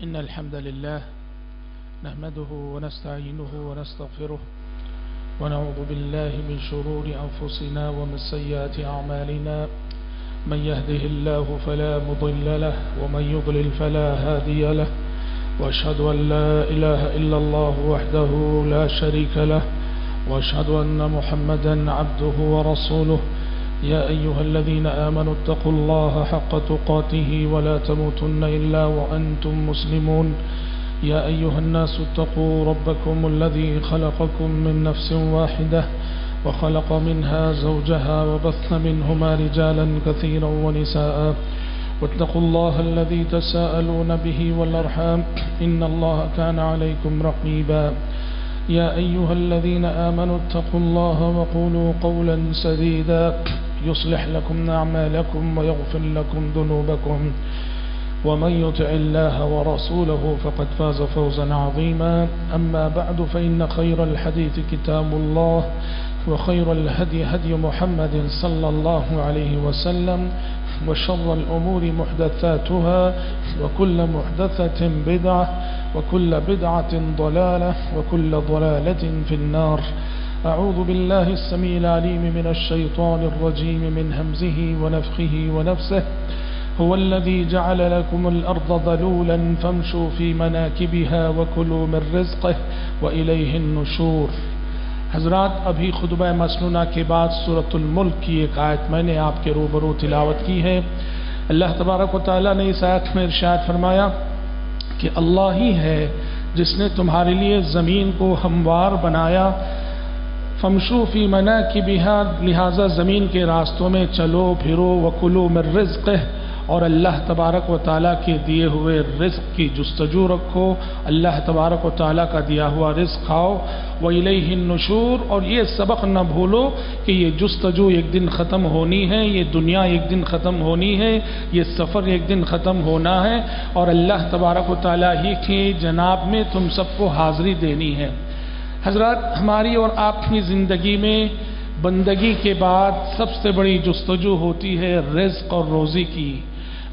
إن الحمد لله نحمده ونستعينه ونستغفره ونعوذ بالله من شرور أنفسنا ومن سيئات أعمالنا من يهده الله فلا مضل له ومن يضلل فلا هادي له وأشهد أن لا إله إلا الله وحده لا شريك له وأشهد أن محمدا عبده ورسوله يا أيها الذين آمنوا اتقوا الله حق تقاته ولا تموتن إلا وأنتم مسلمون يا أيها الناس اتقوا ربكم الذي خلقكم من نفس واحدة وخلق منها زوجها وبث منهما رجالا كثيرا ونساء واتقوا الله الذي تساءلون به والأرحام إن الله كان عليكم رقيبا يا أيها الذين آمنوا اتقوا الله وقولوا قولا سديدا يصلح لكم أعمالكم ويغفر لكم ذنوبكم ومن يطع الله ورسوله فقد فاز فوزا عظيما أما بعد فإن خير الحديث كتاب الله وخير الهدي هدي محمد صلى الله عليه وسلم وشر الأمور محدثاتها وكل محدثة بدعة وكل بدعة ضلالة وكل ضلالة في النار أعوذ بالله السميع العليم من الشيطان الرجيم من همزه ونفخه ونفسه هو الذي جعل لكم الأرض ذلولا فامشوا في مناكبها وكلوا من رزقه وإليه النشور. حضرات، ابھی خطبہ مسنونہ کے بعد سورۃ الملک کی ایک آیت میں نے آپ کے روبرو تلاوت کی ہے. اللہ تبارک و تعالیٰ نے اس آیت میں ارشاد فرمایا کہ اللہ ہی ہے جس نے تمہارے لیے زمین کو ہموار بنایا. فمشو فی مناکبہا، لہذا زمین کے راستوں میں چلو پھرو، وکلوا من رزقہ، اور اللہ تبارک و تعالیٰ کے دیے ہوئے رزق کی جستجو رکھو، اللہ تبارک و تعالیٰ کا دیا ہوا رزق کھاؤ. وَإِلَيْهِ النُّشُورُ، اور یہ سبق نہ بھولو کہ یہ جستجو ایک دن ختم ہونی ہے، یہ دنیا ایک دن ختم ہونی ہے، یہ سفر ایک دن ختم ہونا ہے، اور اللہ تبارک و تعالیٰ ہی کی جناب میں تم سب کو حاضری دینی ہے. حضرات، ہماری اور آپ کی زندگی میں بندگی کے بعد سب سے بڑی جستجو ہوتی ہے رزق اور روزی کی.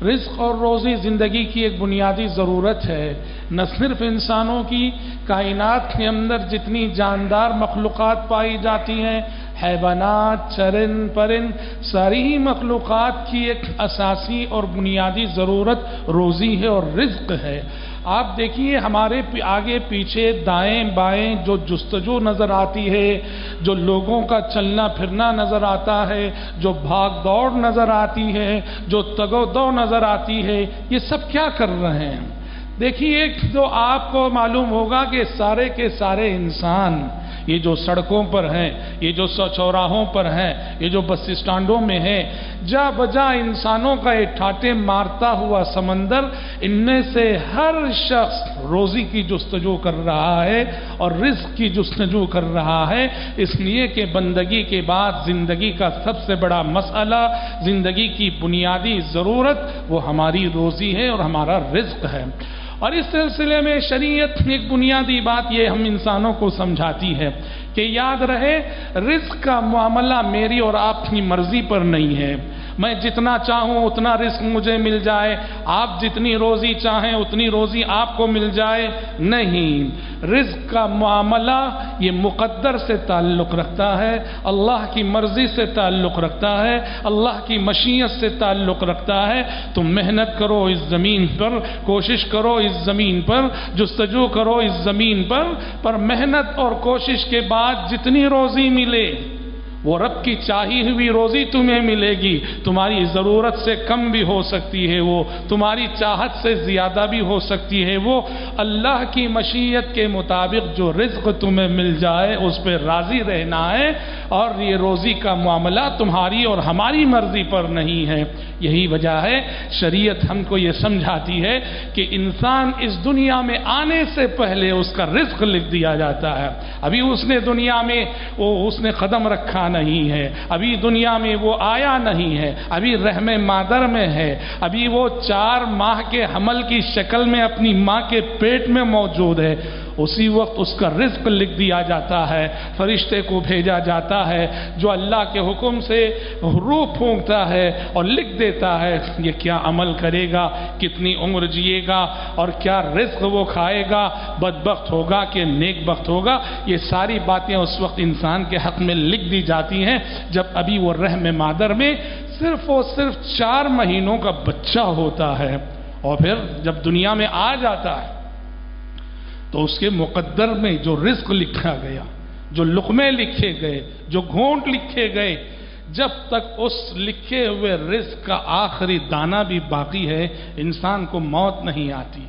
رزق اور روزی زندگی کی ایک بنیادی ضرورت ہے، نہ صرف انسانوں کی، کائنات کے اندر جتنی جاندار مخلوقات پائی جاتی ہیں، حیوانات، چرند پرند، ساری ہی مخلوقات کی ایک اساسی اور بنیادی ضرورت روزی ہے اور رزق ہے. آپ دیکھیے ہمارے آگے پیچھے دائیں بائیں جو جستجو نظر آتی ہے، جو لوگوں کا چلنا پھرنا نظر آتا ہے، جو بھاگ دوڑ نظر آتی ہے، جو تگ و دو نظر آتی ہے، یہ سب کیا کر رہے ہیں؟ دیکھیے، جو آپ کو معلوم ہوگا کہ سارے کے سارے انسان یہ جو سڑکوں پر ہیں، یہ جو چوراہوں پر ہیں، یہ جو بس اسٹانڈوں میں ہیں، جا بجا انسانوں کا ایک ٹھاٹے مارتا ہوا سمندر، ان میں سے ہر شخص روزی کی جستجو کر رہا ہے اور رزق کی جستجو کر رہا ہے. اس لیے کہ بندگی کے بعد زندگی کا سب سے بڑا مسئلہ، زندگی کی بنیادی ضرورت وہ ہماری روزی ہے اور ہمارا رزق ہے. اور اس سلسلے میں شریعت ایک بنیادی بات یہ ہم انسانوں کو سمجھاتی ہے کہ یاد رہے، رزق کا معاملہ میری اور آپ کی مرضی پر نہیں ہے. میں جتنا چاہوں اتنا رزق مجھے مل جائے، آپ جتنی روزی چاہیں اتنی روزی آپ کو مل جائے، نہیں. رزق کا معاملہ یہ مقدر سے تعلق رکھتا ہے، اللہ کی مرضی سے تعلق رکھتا ہے، اللہ کی مشیت سے تعلق رکھتا ہے. تم محنت کرو اس زمین پر، کوشش کرو اس زمین پر، جستجو کرو اس زمین پر محنت اور کوشش کے بعد جتنی روزی ملے وہ رب کی چاہی ہوئی روزی تمہیں ملے گی. تمہاری ضرورت سے کم بھی ہو سکتی ہے، وہ تمہاری چاہت سے زیادہ بھی ہو سکتی ہے. وہ اللہ کی مشیت کے مطابق جو رزق تمہیں مل جائے اس پہ راضی رہنا ہے، اور یہ روزی کا معاملہ تمہاری اور ہماری مرضی پر نہیں ہے. یہی وجہ ہے شریعت ہم کو یہ سمجھاتی ہے کہ انسان اس دنیا میں آنے سے پہلے اس کا رزق لکھ دیا جاتا ہے. ابھی اس نے دنیا میں اس نے قدم رکھا نہیں ہے، ابھی دنیا میں وہ آیا نہیں ہے، ابھی رحم مادر میں ہے، ابھی وہ 4 ماہ کے حمل کی شکل میں اپنی ماں کے پیٹ میں موجود ہے. اسی وقت اس کا رزق لکھ دیا جاتا ہے، فرشتے کو بھیجا جاتا ہے جو اللہ کے حکم سے روح پھونکتا ہے اور لکھ دیتا ہے یہ کیا عمل کرے گا، کتنی عمر جیے گا اور کیا رزق وہ کھائے گا، بدبخت ہوگا کہ نیک بخت ہوگا۔ یہ ساری باتیں اس وقت انسان کے حق میں لکھ دی جاتی ہیں جب ابھی وہ رحم مادر میں صرف اور صرف 4 مہینوں کا بچہ ہوتا ہے، اور پھر جب دنیا میں آ جاتا ہے تو اس کے مقدر میں جو رزق لکھا گیا، جو لقمے لکھے گئے، جو گھونٹ لکھے گئے، جب تک اس لکھے ہوئے رزق کا آخری دانہ بھی باقی ہے انسان کو موت نہیں آتی۔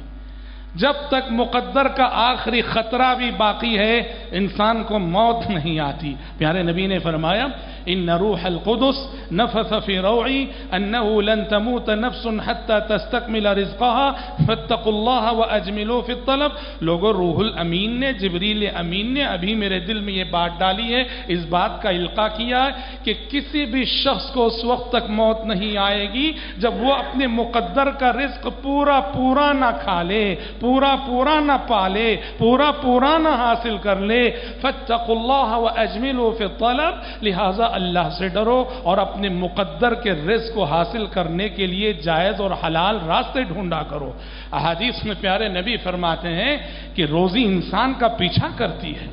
جب تک مقدر کا آخری خطرہ بھی باقی ہے انسان کو موت نہیں آتی۔ پیارے نبی نے فرمایا ان روح القدس نفث فی روعی انه لن تموت نفس حتى تستكمل رزقها فاتقوا الله واجملوا في الطلب۔ لوگوں، روح الامین نے، جبریل امین نے ابھی میرے دل میں یہ بات ڈالی ہے، اس بات کا القاء کیا ہے کہ کسی بھی شخص کو اس وقت تک موت نہیں آئے گی جب وہ اپنے مقدر کا رزق پورا نہ کھا لے، پورا نہ پالے، پورا نہ حاصل کر لے۔ فاتقوا اللہ واجملوا فی الطلب، لہذا اللہ سے ڈرو اور اپنے مقدر کے رزق کو حاصل کرنے کے لیے جائز اور حلال راستے ڈھونڈا کرو۔ احادیث میں پیارے نبی فرماتے ہیں کہ روزی انسان کا پیچھا کرتی ہے۔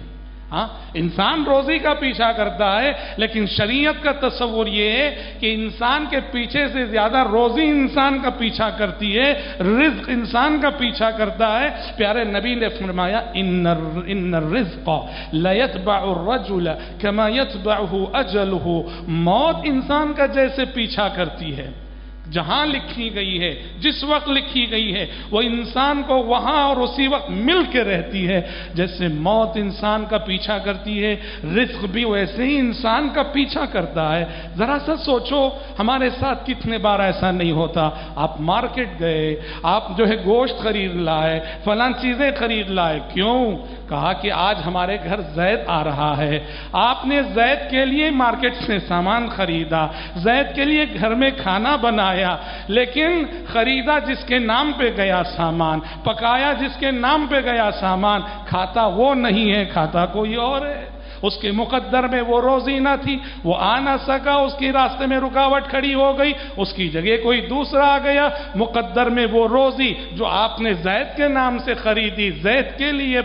ہاں، انسان روزی کا پیچھا کرتا ہے، لیکن شریعت کا تصور یہ ہے کہ انسان کے پیچھے سے زیادہ روزی انسان کا پیچھا کرتی ہے، رزق انسان کا پیچھا کرتا ہے۔ پیارے نبی نے فرمایا ان الرزق لیتبع الرجل کما یتبعہ اجلہ، موت انسان کا جیسے پیچھا کرتی ہے، جہاں لکھی گئی ہے، جس وقت لکھی گئی ہے وہ انسان کو وہاں اور اسی وقت مل کے رہتی ہے۔ جیسے موت انسان کا پیچھا کرتی ہے، رزق بھی ویسے ہی انسان کا پیچھا کرتا ہے۔ ذرا سا سوچو، ہمارے ساتھ کتنے بار ایسا نہیں ہوتا، آپ مارکیٹ گئے، آپ جو ہے گوشت خرید لائے، فلاں چیزیں خرید لائے، کیوں؟ کہا کہ آج ہمارے گھر زید آ رہا ہے۔ آپ نے زید کے لیے مارکیٹ سے سامان خریدا، زید کے لیے گھر میں کھانا بنایا، لیکن خریدا جس کے نام پہ گیا سامان، پکایا جس کے نام پہ گیا سامان، کھاتا وہ نہیں ہے، کھاتا کوئی اور ہے۔ اس کے مقدر میں وہ روزی نہ تھی، وہ آ نہ سکا، اس کی راستے میں رکاوٹ کھڑی ہو گئی، اس کی جگہ کوئی دوسرا آ گیا۔ مقدر میں وہ روزی جو آپ نے زید کے نام سے خریدی، زید کے لیے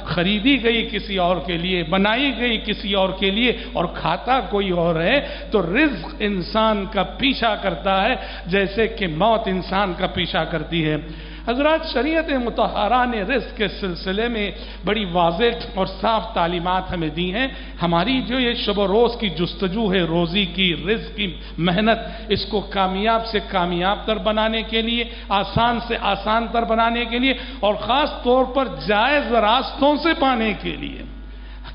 خریدی گئی کسی اور کے لیے، بنائی گئی کسی اور کے لیے، اور کھاتا کوئی اور ہے۔ تو رزق انسان کا پیچھا کرتا ہے جیسے کہ موت انسان کا پیچھا کرتی ہے۔ حضرات، شریعت مطہرہ نے رزق کے سلسلے میں بڑی واضح اور صاف تعلیمات ہمیں دی ہیں۔ ہماری جو یہ شب و روز کی جستجو ہے، روزی کی، رزق کی محنت، اس کو کامیاب سے کامیاب تر بنانے کے لیے، آسان سے آسان تر بنانے کے لیے، اور خاص طور پر جائز راستوں سے پانے کے لیے۔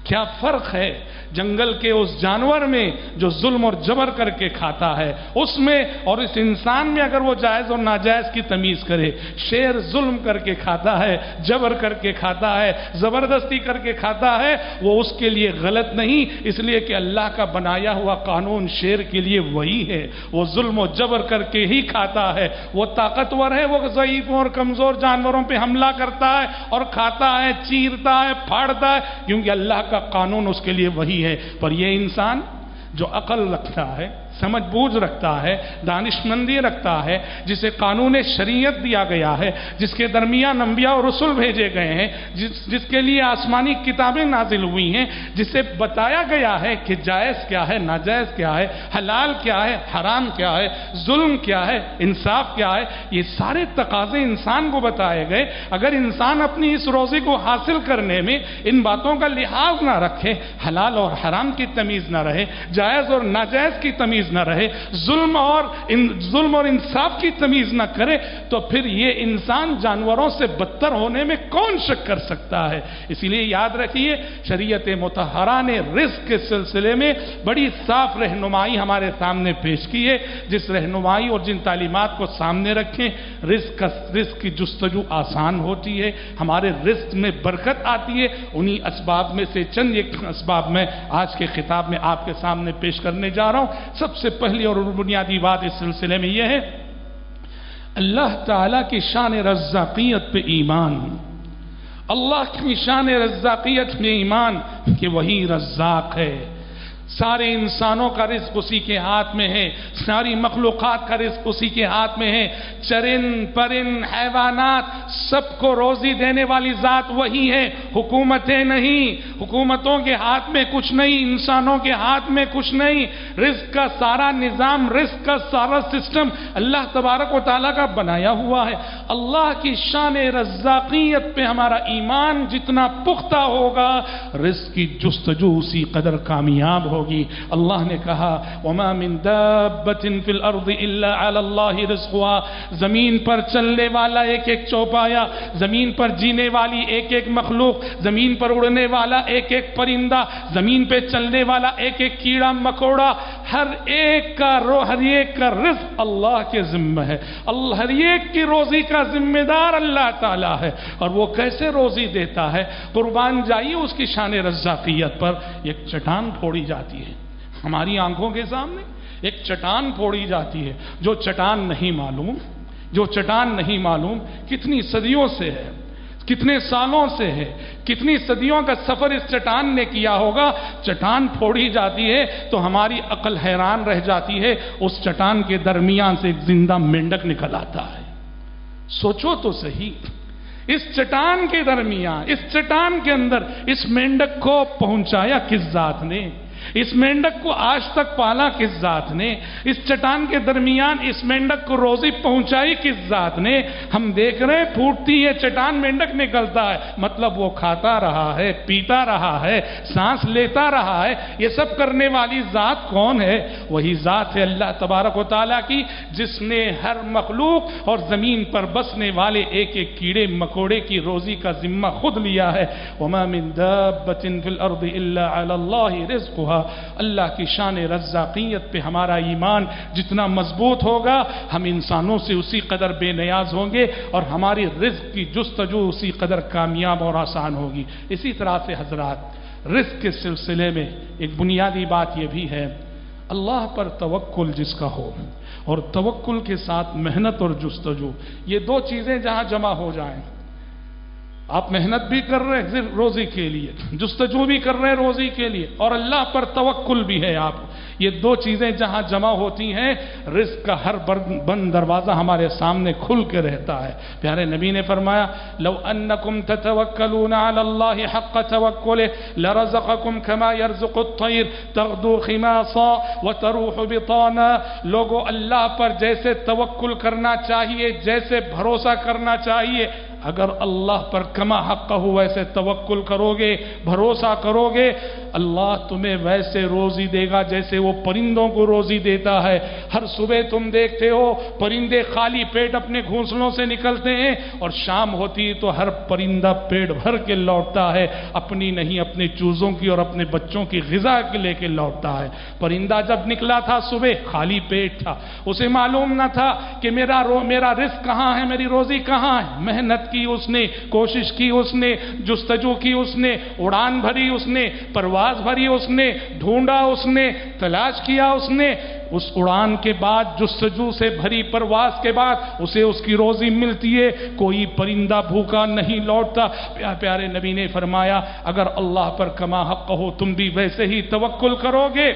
کیا فرق ہے جنگل کے اس جانور میں جو ظلم اور جبر کر کے کھاتا ہے اس میں، اور اس انسان میں اگر وہ جائز اور ناجائز کی تمیز کرے۔ شیر ظلم کر کے کھاتا ہے، جبر کر کے کھاتا ہے، زبردستی کر کے کھاتا ہے، وہ اس کے لیے غلط نہیں، اس لیے کہ اللہ کا بنایا ہوا قانون شیر کے لیے وہی ہے۔ وہ ظلم و جبر کر کے ہی کھاتا ہے، وہ طاقتور ہے، وہ ضعیفوں اور کمزور جانوروں پہ حملہ کرتا ہے اور کھاتا ہے، چیرتا ہے، پھاڑتا ہے، کیونکہ اللہ کا قانون اس کے لیے وہی ہے۔ پر یہ انسان جو عقل رکھتا ہے، سمجھ بوجھ رکھتا ہے، دانشمندی رکھتا ہے، جسے قانون شریعت دیا گیا ہے، جس کے درمیان انبیاء اور رسول بھیجے گئے ہیں، جس کے لیے آسمانی کتابیں نازل ہوئی ہیں، جسے بتایا گیا ہے کہ جائز کیا ہے، ناجائز کیا ہے، حلال کیا ہے، حرام کیا ہے، ظلم کیا ہے، انصاف کیا ہے، یہ سارے تقاضے انسان کو بتائے گئے۔ اگر انسان اپنی اس روزی کو حاصل کرنے میں ان باتوں کا لحاظ نہ رکھے، حلال اور حرام کی تمیز نہ رہے، جائز اور ناجائز کی تمیز نہ رہے، ظلم اور انصاف کی تمیز نہ کرے، تو پھر یہ انسان جانوروں سے بدتر ہونے میں کون شک کر سکتا ہے؟ اسی لیے یاد رکھیے، شریعت مطہرہ نے رزق کے سلسلے میں بڑی صاف رہنمائی ہمارے سامنے پیش کی ہے۔ جس رہنمائی اور جن تعلیمات کو سامنے رکھیں، رزق کی جستجو آسان ہوتی ہے، ہمارے رزق میں برکت آتی ہے۔ انہی اسباب میں سے چند ایک اسباب میں آج کے خطاب میں آپ کے سامنے پیش کرنے جا رہا ہوں۔ سب سے پہلی اور بنیادی بات اس سلسلے میں یہ ہے، اللہ تعالیٰ کی شان رزاقیت پہ ایمان اللہ کی شان رزاقیت میں ایمان کہ وہی رزاق ہے. سارے انسانوں کا رزق اسی کے ہاتھ میں ہے، ساری مخلوقات کا رزق اسی کے ہاتھ میں ہے. چرند پرند حیوانات سب کو روزی دینے والی ذات وہی ہے، حکومتیں نہیں. حکومتوں کے ہاتھ میں کچھ نہیں، انسانوں کے ہاتھ میں کچھ نہیں. رزق کا سارا نظام، رزق کا سارا سسٹم اللہ تبارک و تعالیٰ کا بنایا ہوا ہے. اللہ کی شان رزاقیت پہ ہمارا ایمان جتنا پختہ ہوگا، رزق کی جستجو اسی قدر کامیاب ہوگی. اللہ نے کہا وَمَا مِن دَابَّةٍ فِي الْأَرْضِ إِلَّا عَلَى اللَّهِ رِزْقُهَا. زمین پر چلنے والا ایک ایک چوپایا، زمین پر جینے والی ایک ایک مخلوق، زمین پر اڑنے والا ایک ایک پرندہ، زمین پہ چلنے والا ایک ایک کیڑا مکوڑا، ہر ایک کا رزق اللہ کے ذمہ ہے. ہر ایک کی روزی کا ذمہ دار اللہ تعالیٰ ہے. اور وہ کیسے روزی دیتا ہے؟ قربان جائیے اس کی شان رزاقیت پر. ایک چٹان پھوڑی جاتی ہے ہماری آنکھوں کے سامنے، ایک چٹان پھوڑی جاتی ہے. جو چٹان نہیں معلوم کتنی صدیوں سے ہے، کتنے سالوں سے ہے، کتنی صدیوں کا سفر اس چٹان نے کیا ہوگا. چٹان پھوڑی جاتی ہے تو ہماری عقل حیران رہ جاتی ہے. اس چٹان کے درمیان سے ایک زندہ مینڈک نکل آتا ہے. سوچو تو صحیح، اس چٹان کے درمیان، اس چٹان کے اندر اس مینڈک کو پہنچایا کس ذات نے؟ اس مینڈک کو آج تک پالا کس ذات نے؟ اس چٹان کے درمیان اس مینڈک کو روزی پہنچائی کس ذات نے؟ ہم دیکھ رہے ہیں پھوٹتی ہے چٹان، مینڈک نکلتا ہے، مطلب وہ کھاتا رہا ہے، پیتا رہا ہے، سانس لیتا رہا ہے. یہ سب کرنے والی ذات کون ہے؟ وہی ذات ہے اللہ تبارک و تعالیٰ کی، جس نے ہر مخلوق اور زمین پر بسنے والے ایک ایک کیڑے مکوڑے کی روزی کا ذمہ خود لیا ہے. وَمَا مِن دَابَّةٍ فِي الْأَرْضِ إِلَّا عَلَى اللَّهِ رِزْقُهَا. اللہ کی شان رزاقیت پہ ہمارا ایمان جتنا مضبوط ہوگا، ہم انسانوں سے اسی قدر بے نیاز ہوں گے اور ہماری رزق کی جستجو اسی قدر کامیاب اور آسان ہوگی. اسی طرح سے حضرات، رزق کے سلسلے میں ایک بنیادی بات یہ بھی ہے، اللہ پر توکل جس کا ہو اور توکل کے ساتھ محنت اور جستجو، یہ دو چیزیں جہاں جمع ہو جائیں، آپ محنت بھی کر رہے ہیں روزی کے لیے، جستجو بھی کر رہے ہیں روزی کے لیے، اور اللہ پر توکل بھی ہے آپ، یہ دو چیزیں جہاں جمع ہوتی ہیں، رزق کا ہر بند دروازہ ہمارے سامنے کھل کے رہتا ہے. پیارے نبی نے فرمایا لو انکم تتوکلون علی اللہ حق توکلہ لرزقکم کما یرزق الطیر تغدو خماصا وتروح بطانا. لوگوں، اللہ پر جیسے توکل کرنا چاہیے، جیسے بھروسہ کرنا چاہیے، اگر اللہ پر کما حق ہو ویسے توکل کرو گے، بھروسہ کرو گے، اللہ تمہیں ویسے روزی دے گا جیسے وہ پرندوں کو روزی دیتا ہے. ہر صبح تم دیکھتے ہو پرندے خالی پیٹ اپنے گھونسلوں سے نکلتے ہیں، اور شام ہوتی ہے تو ہر پرندہ پیٹ بھر کے لوٹتا ہے، اپنی نہیں اپنے چوزوں کی اور اپنے بچوں کی غذا کے لے کے لوٹتا ہے. پرندہ جب نکلا تھا صبح خالی پیٹ تھا، اسے معلوم نہ تھا کہ میرا رزق کہاں ہے، میری روزی کہاں ہے. محنت کی اس نے، کوشش کی اس نے، جستجو کی اس نے، اڑان بھری اس نے، پرواز بھری اس نے، ڈھونڈا اس نے، تلاش کیا اس نے. اس اڑان کے بعد، جستجو سے بھری پرواز کے بعد اسے اس کی روزی ملتی ہے. کوئی پرندہ بھوکا نہیں لوٹتا. پیارے نبی نے فرمایا اگر اللہ پر کما حق ہو تم بھی ویسے ہی توکل کرو گے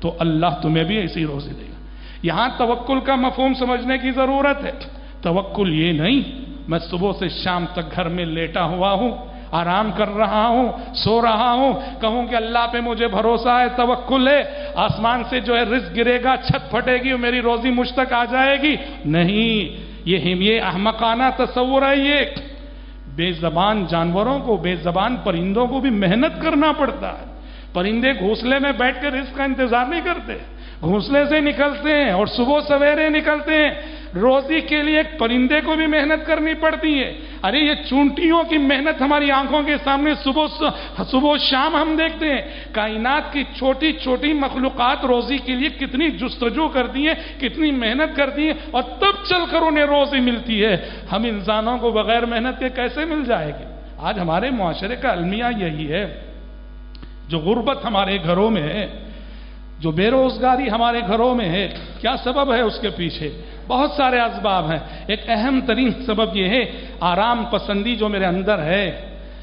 تو اللہ تمہیں بھی ایسی روزی دے گا. یہاں توکل کا مفہوم سمجھنے کی ضرورت ہے. توکل یہ نہیں میں صبح سے شام تک گھر میں لیٹا ہوا ہوں، آرام کر رہا ہوں، سو رہا ہوں، کہوں کہ اللہ پہ مجھے بھروسہ ہے، توکل ہے، آسمان سے جو ہے رزق گرے گا، چھت پھٹے گی اور میری روزی مجھ تک آ جائے گی. نہیں، یہ احمقانہ تصور ہے. یہ بے زبان جانوروں کو، بے زبان پرندوں کو بھی محنت کرنا پڑتا ہے. پرندے گھونسلے میں بیٹھ کے رزق کا انتظار نہیں کرتے، گھونسلے سے نکلتے ہیں اور صبح سویرے نکلتے ہیں. روزی کے لیے ایک پرندے کو بھی محنت کرنی پڑتی ہے. ارے یہ چونٹیوں کی محنت ہماری آنکھوں کے سامنے صبح شام ہم دیکھتے ہیں. کائنات کی چھوٹی چھوٹی مخلوقات روزی کے لیے کتنی جستجو کرتی ہیں، کتنی محنت کرتی ہیں، اور تب چل کر انہیں روزی ملتی ہے. ہم انسانوں کو بغیر محنت کے کیسے مل جائے گی؟ آج ہمارے معاشرے کا المیہ یہی ہے. جو غربت ہمارے گھروں میں ہے، جو بے روزگاری ہمارے گھروں میں ہے، کیا سبب ہے اس کے پیچھے؟ بہت سارے اسباب ہیں. ایک اہم ترین سبب یہ ہے آرام پسندی جو میرے اندر ہے.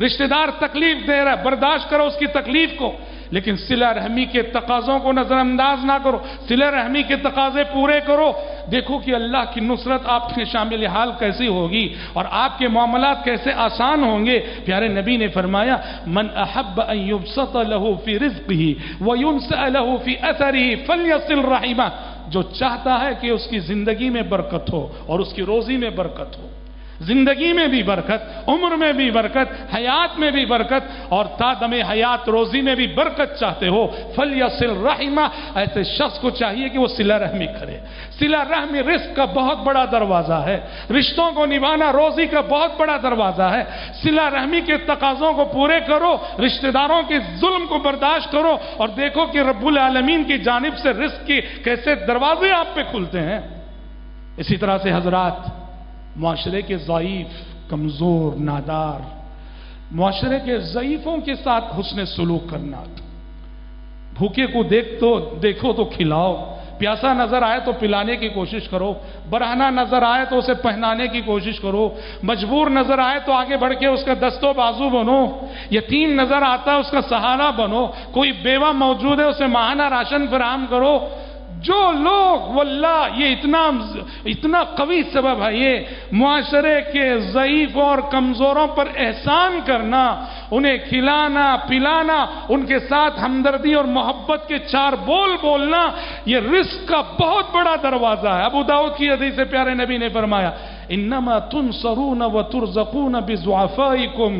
رشتہ دار تکلیف دے رہا ہے، برداشت کرو اس کی تکلیف کو، لیکن صلہ رحمی کے تقاضوں کو نظر انداز نہ کرو، صلہ رحمی کے تقاضے پورے کرو۔ دیکھو کہ اللہ کی نصرت آپ کے شامل حال کیسی ہوگی اور آپ کے معاملات کیسے آسان ہوں گے۔ پیارے نبی نے فرمایا من احب ان یبسط له فی رزقه وینسأ له فی اثره فلیصل رحمہ، جو چاہتا ہے کہ اس کی زندگی میں برکت ہو اور اس کی روزی میں برکت ہو، زندگی میں بھی برکت، عمر میں بھی برکت، حیات میں بھی برکت، اور تا دم حیات روزی میں بھی برکت چاہتے ہو، فلیصل رحمہ، ایسے شخص کو چاہیے کہ وہ صلہ رحمی کرے۔ صلہ رحمی رزق کا بہت بڑا دروازہ ہے، رشتوں کو نبھانا روزی کا بہت بڑا دروازہ ہے۔ صلہ رحمی کے تقاضوں کو پورے کرو، رشتہ داروں کے ظلم کو برداشت کرو، اور دیکھو کہ رب العالمین کی جانب سے رزق کے کیسے دروازے آپ پہ کھلتے ہیں۔ اسی طرح سے حضرات، معاشرے کے ضعیف، کمزور، نادار، معاشرے کے ضعیفوں کے ساتھ حسن سلوک کرنا۔ بھوکے کو دیکھو تو کھلاؤ، پیاسا نظر آئے تو پلانے کی کوشش کرو، برہنہ نظر آئے تو اسے پہنانے کی کوشش کرو، مجبور نظر آئے تو آگے بڑھ کے اس کا دست و بازو بنو، یتیم نظر آتا ہے اس کا سہارا بنو، کوئی بیوہ موجود ہے اسے ماہانہ راشن فراہم کرو۔ جو لوگ واللہ یہ اتنا قوی سبب ہے، یہ معاشرے کے ضعیفوں اور کمزوروں پر احسان کرنا، انہیں کھلانا پلانا، ان کے ساتھ ہمدردی اور محبت کے چار بول بولنا، یہ رزق کا بہت بڑا دروازہ ہے۔ ابو داؤد کی حدیث سے پیارے نبی نے فرمایا انما تنصرون وترزقون بضعفائکم۔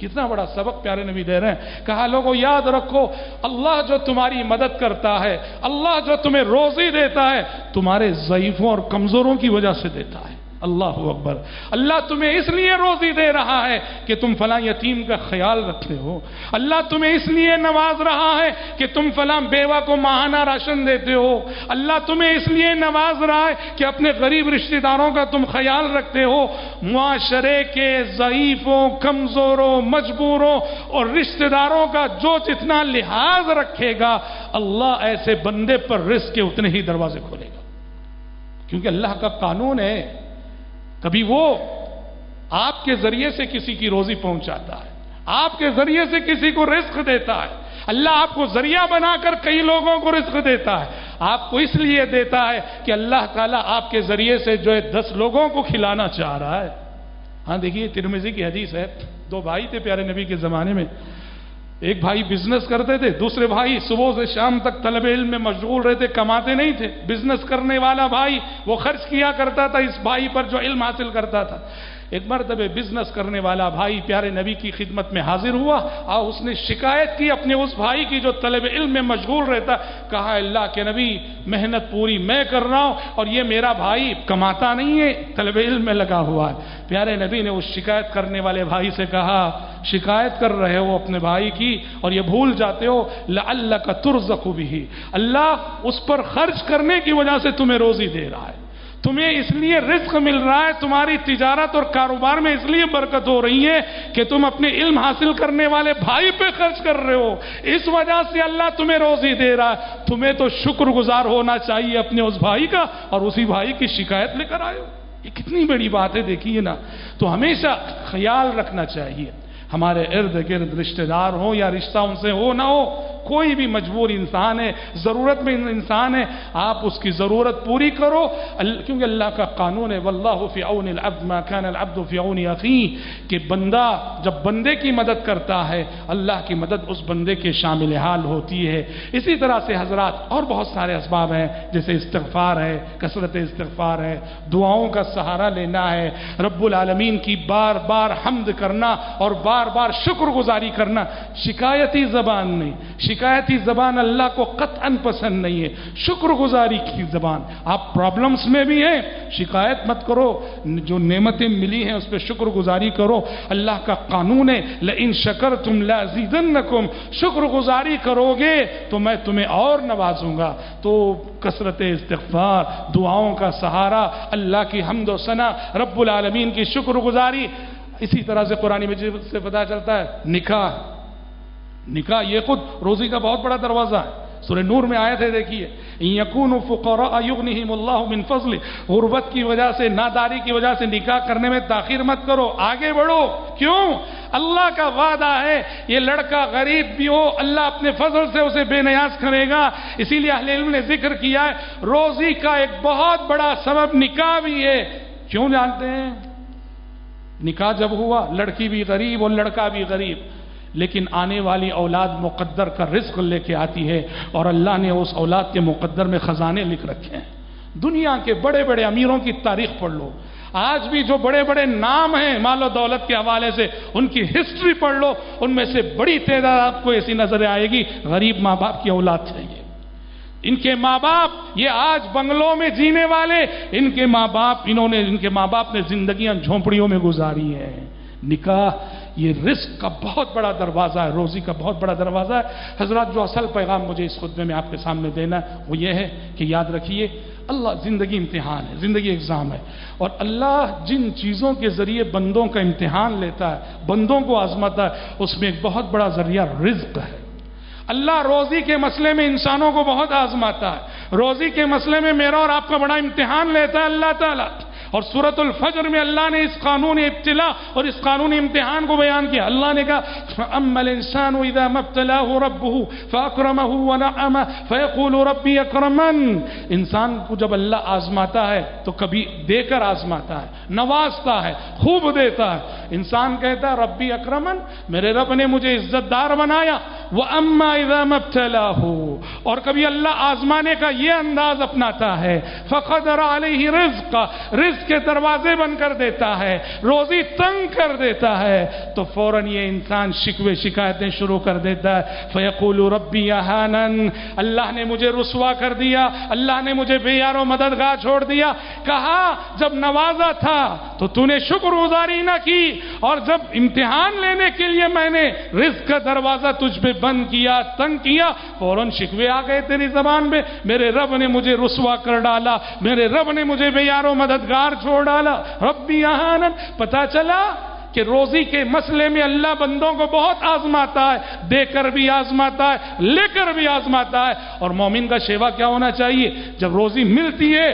کتنا بڑا سبق پیارے نبی دے رہے ہیں۔ کہا لوگوں یاد رکھو، اللہ جو تمہاری مدد کرتا ہے، اللہ جو تمہیں روزی دیتا ہے، تمہارے ضعیفوں اور کمزوروں کی وجہ سے دیتا ہے۔ اللہ اکبر۔ اللہ تمہیں اس لیے روزی دے رہا ہے کہ تم فلاں یتیم کا خیال رکھتے ہو، اللہ تمہیں اس لیے نواز رہا ہے کہ تم فلاں بیوہ کو ماہانہ راشن دیتے ہو، اللہ تمہیں اس لیے نواز رہا ہے کہ اپنے غریب رشتہ داروں کا تم خیال رکھتے ہو۔ معاشرے کے ضعیفوں، کمزوروں، مجبوروں اور رشتہ داروں کا جو جتنا لحاظ رکھے گا، اللہ ایسے بندے پر رزق کے اتنے ہی دروازے کھولے گا، کیونکہ اللہ کا قانون ہے، کبھی وہ آپ کے ذریعے سے کسی کی روزی پہنچاتا ہے، آپ کے ذریعے سے کسی کو رزق دیتا ہے۔ اللہ آپ کو ذریعہ بنا کر کئی لوگوں کو رزق دیتا ہے، آپ کو اس لیے دیتا ہے کہ اللہ تعالیٰ آپ کے ذریعے سے جو ہے 10 لوگوں کو کھلانا چاہ رہا ہے۔ ہاں دیکھیے ترمذی کی حدیث ہے، 2 بھائی تھے پیارے نبی کے زمانے میں، ایک بھائی بزنس کرتے تھے، دوسرے بھائی صبح سے شام تک طلب علم میں مشغول رہتے، کماتے نہیں تھے۔ بزنس کرنے والا بھائی وہ خرچ کیا کرتا تھا اس بھائی پر جو علم حاصل کرتا تھا۔ ایک مرتبہ بزنس کرنے والا بھائی پیارے نبی کی خدمت میں حاضر ہوا اور اس نے شکایت کی اپنے اس بھائی کی جو طلب علم میں مشغول رہتا۔ کہا اللہ کے نبی، محنت پوری میں کر رہا ہوں اور یہ میرا بھائی کماتا نہیں ہے، طلب علم میں لگا ہوا ہے۔ پیارے نبی نے اس شکایت کرنے والے بھائی سے کہا شکایت کر رہے ہو اپنے بھائی کی اور یہ بھول جاتے ہو لعلک ترزق بہ، اللہ اس پر خرچ کرنے کی وجہ سے تمہیں روزی دے رہا ہے، تمہیں اس لیے رزق مل رہا ہے، تمہاری تجارت اور کاروبار میں اس لیے برکت ہو رہی ہے کہ تم اپنے علم حاصل کرنے والے بھائی پہ خرچ کر رہے ہو، اس وجہ سے اللہ تمہیں روزی دے رہا ہے۔ تمہیں تو شکر گزار ہونا چاہیے اپنے اس بھائی کا، اور اسی بھائی کی شکایت لے کر آئے ہو۔ یہ کتنی بڑی بات ہے دیکھیے نا۔ تو ہمیشہ خیال رکھنا چاہیے، ہمارے ارد گرد رشتہ دار ہوں یا رشتہ ان سے ہو نہ ہو، کوئی بھی مجبور انسان ہے، ضرورت میں انسان ہے، آپ اس کی ضرورت پوری کرو، کیونکہ اللہ کا قانون ہے واللہ فی عون العبد ما کان العبد فی عون اخیہ، کہ بندہ جب بندے کی مدد کرتا ہے اللہ کی مدد اس بندے کے شامل حال ہوتی ہے۔ اسی طرح سے حضرات اور بہت سارے اسباب ہیں، جیسے استغفار ہے، کثرت استغفار ہے، دعاؤں کا سہارا لینا ہے، رب العالمین کی بار بار حمد کرنا اور بار بار شکر گزاری کرنا۔ شکایتی زبان نہیں، شکایتی زبان اللہ کو قطعاً پسند نہیں ہے، شکر گزاری کی زبان۔ آپ پرابلمز میں بھی ہیں، شکایت مت کرو، جو نعمتیں ملی ہیں اس پہ شکر گزاری کرو۔ اللہ کا قانون ہے لئن شکرتم لازیدنکم، شکر گزاری کرو گے تو میں تمہیں اور نوازوں گا۔ تو کثرت استغفار، دعاؤں کا سہارا، اللہ کی حمد و ثنا، رب العالمین کی شکر گزاری۔ اسی طرح سے قرآن مجید سے پتہ چلتا ہے نکاح یہ خود روزی کا بہت بڑا دروازہ ہے۔ سورہ نور میں آیت ہے دیکھیے یکونوا فقراء یغنیہم اللہ من فضل، غربت کی وجہ سے، ناداری کی وجہ سے نکاح کرنے میں تاخیر مت کرو، آگے بڑھو۔ کیوں؟ اللہ کا وعدہ ہے یہ لڑکا غریب بھی ہو اللہ اپنے فضل سے اسے بے نیاز کرے گا۔ اسی لیے اہل علم نے ذکر کیا ہے روزی کا ایک بہت بڑا سبب نکاح بھی ہے۔ کیوں جانتے ہیں؟ نکاح جب ہوا لڑکی بھی غریب اور لڑکا بھی غریب، لیکن آنے والی اولاد مقدر کا رزق لے کے آتی ہے، اور اللہ نے اس اولاد کے مقدر میں خزانے لکھ رکھے ہیں۔ دنیا کے بڑے بڑے امیروں کی تاریخ پڑھ لو، آج بھی جو بڑے بڑے نام ہیں مال و دولت کے حوالے سے ان کی ہسٹری پڑھ لو، ان میں سے بڑی تعداد آپ کو ایسی نظر آئے گی غریب ماں باپ کی اولاد چاہیے۔ ان کے ماں باپ یہ آج بنگلوں میں جینے والے، ان کے ماں باپ نے زندگیاں جھونپڑیوں میں گزاری ہیں۔ نکاح یہ رزق کا بہت بڑا دروازہ ہے، روزی کا بہت بڑا دروازہ ہے۔ حضرات جو اصل پیغام مجھے اس خطبے میں آپ کے سامنے دینا ہے وہ یہ ہے کہ یاد رکھیے اللہ زندگی امتحان ہے، زندگی ایگزام ہے، اور اللہ جن چیزوں کے ذریعے بندوں کا امتحان لیتا ہے، بندوں کو آزماتا ہے، اس میں ایک بہت بڑا ذریعہ رزق ہے۔ اللہ روزی کے مسئلے میں انسانوں کو بہت آزماتا ہے، روزی کے مسئلے میں میرا اور آپ کا بڑا امتحان لیتا ہے اللہ تعالیٰ۔ اور سورۃ الفجر میں اللہ نے اس قانون ابتلا اور اس قانون امتحان کو بیان کیا۔ اللہ نے کہا فَأَمَّا الْإِنسَانُ إِذَا مَا ابْتَلَاهُ رَبُّهُ فَأَكْرَمَهُ وَنَعَّمَهُ فَيَقُولُ رَبِّي أَكْرَمَنِ۔ انسان کو جب اللہ آزماتا ہے تو کبھی دے کر آزماتا ہے، نوازتا ہے، خوب دیتا ہے۔ انسان کہتا ہے ربی اکرمن، میرے رب نے مجھے عزت دار بنایا۔ وَأَمَّا إِذَا مَا ابْتَلَاهُ، اور کبھی اللہ آزمانے کا یہ انداز اپناتا ہے فَقَدَرَ عَلَيْهِ رِزْقَهُ، رزق کے دروازے بند کر دیتا ہے، روزی تنگ کر دیتا ہے، تو فوراً یہ انسان شکوے شکایتیں شروع کر دیتا ہے۔ فَيَقُولُ رَبِّي أَهَانَنِ، اللہ نے مجھے رسوا کر دیا، اللہ نے مجھے بے یار و مددگار چھوڑ دیا۔ کہا جب نوازا تھا تو تو نے شکر گزاری نہ کی، اور جب امتحان لینے کے لیے میں نے رزق کا دروازہ تجھ پہ بند کیا، تنگ کیا، فوراً شکوے آ گئے تیری زبان میں، میرے رب نے مجھے رسوا کر ڈالا، میرے رب نے مجھے بے یار و مددگار چھوڑ ڈالا۔ ربی اہانن، پتا چلا کہ روزی کے مسئلے میں اللہ بندوں کو بہت آزماتا ہے، دے کر بھی آزماتا ہے، لے کر بھی آزماتا ہے۔ اور مومن کا شیوا کیا ہونا چاہیے؟ جب روزی ملتی ہے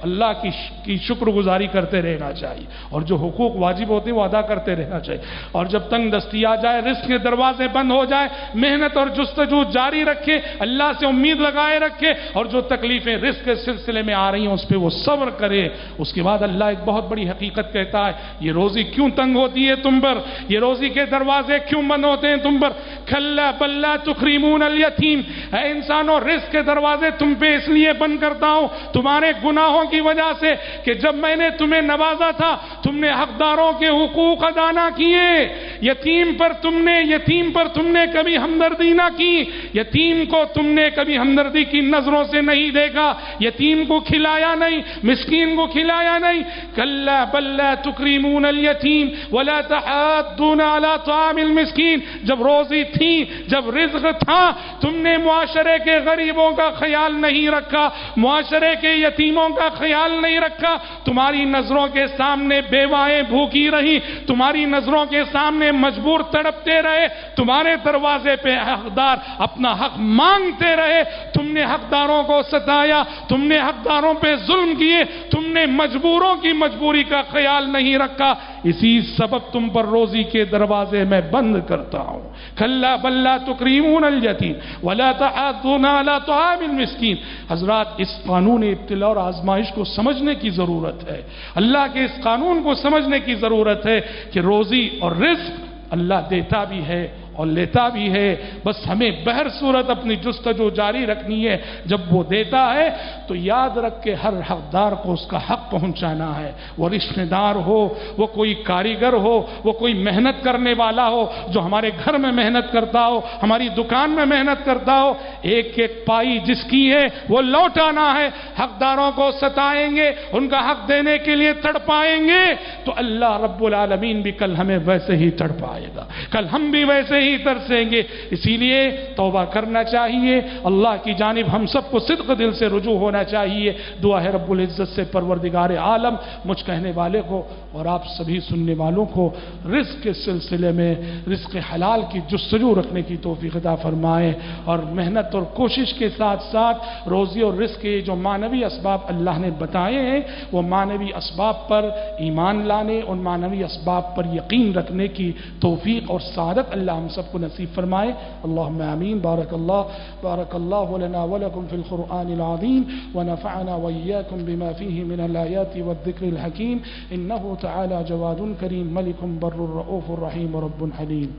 اللہ کی شکر گزاری کرتے رہنا چاہیے، اور جو حقوق واجب ہوتے ہیں وہ ادا کرتے رہنا چاہیے، اور جب تنگ دستی آ جائے، رزق کے دروازے بند ہو جائے، محنت اور جستجو جاری رکھے، اللہ سے امید لگائے رکھے، اور جو تکلیفیں رزق کے سلسلے میں آ رہی ہیں اس پہ وہ صبر کرے۔ اس کے بعد اللہ ایک بہت بڑی حقیقت کہتا ہے، یہ روزی کیوں تنگ ہوتی ہے تم پر، یہ روزی کے دروازے کیوں بند ہوتے ہیں تم پر؟ کھلا بلا تکریمون الیتیم، اے انسانوں رزق کے دروازے تم پہ اس لیے بند کرتا ہوں تمہارے گناہوں کی وجہ سے کہ جب میں نے تمہیں نوازا تھا تم نے حقداروں کے حقوق ادا نہ کیے، یتیم پر تم نے کبھی ہمدردی نہ کی، یتیم کو تم نے کبھی ہمدردی کی نظروں سے نہیں دیکھا، یتیم کو کھلایا نہیں، مسکین کو کھلایا نہیں۔ کلا بل لا تکریمون الیتیم ولا تحاضون علی طعام المسکین، جب روزی تھی، جب رزق تھا، تم نے معاشرے کے غریبوں کا خیال نہیں رکھا، معاشرے کے یتیموں کا خیال نہیں رکھا، تمہاری نظروں کے سامنے بیوائیں بھوکی رہی، تمہاری نظروں کے سامنے مجبور تڑپتے رہے، تمہارے دروازے پہ حقدار اپنا حق مانگتے رہے، تم نے حقداروں کو ستایا، تم نے حقداروں پہ ظلم کیے، تم نے مجبوروں کی مجبوری کا خیال نہیں رکھا، اسی سبب تم پر روزی کے دروازے میں بند کرتا ہوں۔ کھلا بل لا تکریمون الیتیم ولا تحاضون علی طعام المسکین۔ حضرات اس قانون ابتلا اور آزمائش کو سمجھنے کی ضرورت ہے، اللہ کے اس قانون کو سمجھنے کی ضرورت ہے کہ روزی اور رزق اللہ دیتا بھی ہے اور لیتا بھی ہے، بس ہمیں بہر صورت اپنی جستجو جاری رکھنی ہے۔ جب وہ دیتا ہے تو یاد رکھ کے ہر حقدار کو اس کا حق پہنچانا ہے، وہ رشتہ دار ہو، وہ کوئی کاریگر ہو، وہ کوئی محنت کرنے والا ہو جو ہمارے گھر میں محنت کرتا ہو، ہماری دکان میں محنت کرتا ہو، ایک ایک پائی جس کی ہے وہ لوٹانا ہے۔ حقداروں کو ستائیں گے، ان کا حق دینے کے لیے تڑپائیں گے تو اللہ رب العالمین بھی کل ہمیں ویسے ہی تڑپائے گا، کل ہم بھی ویسے ہی نہیں ترسیں گے. اسی لیے توبہ کرنا چاہیے, اللہ کی جانب ہم سب کو صدق دل سے رجوع ہونا چاہیے. دعا ہے رب العزت سے پروردگار عالم مجھ کہنے والے کو اور آپ سبھی سننے والوں کو رزق کے سلسلے میں رزق حلال کی جستجو رکھنے کی توفیق عطا فرمائے, اور محنت اور کوشش کے ساتھ ساتھ روزی اور رزق کے جو معنوی اسباب اللہ نے بتائے ہیں وہ معنوی اسباب پر ایمان لانے, ان معنوی اسباب پر یقین رکھنے کی توفیق اور سعادت اللہ ہم سب کو نصیب فرمائے. اللہم آمین. بارک اللہ لنا ولکم فی القرآن العظیم ونفعنا وإياكم بما فيه من الآيات والذكر الحكيم. إنه تعالى جواد كريم ملك بر رؤوف رحيم رب حليم.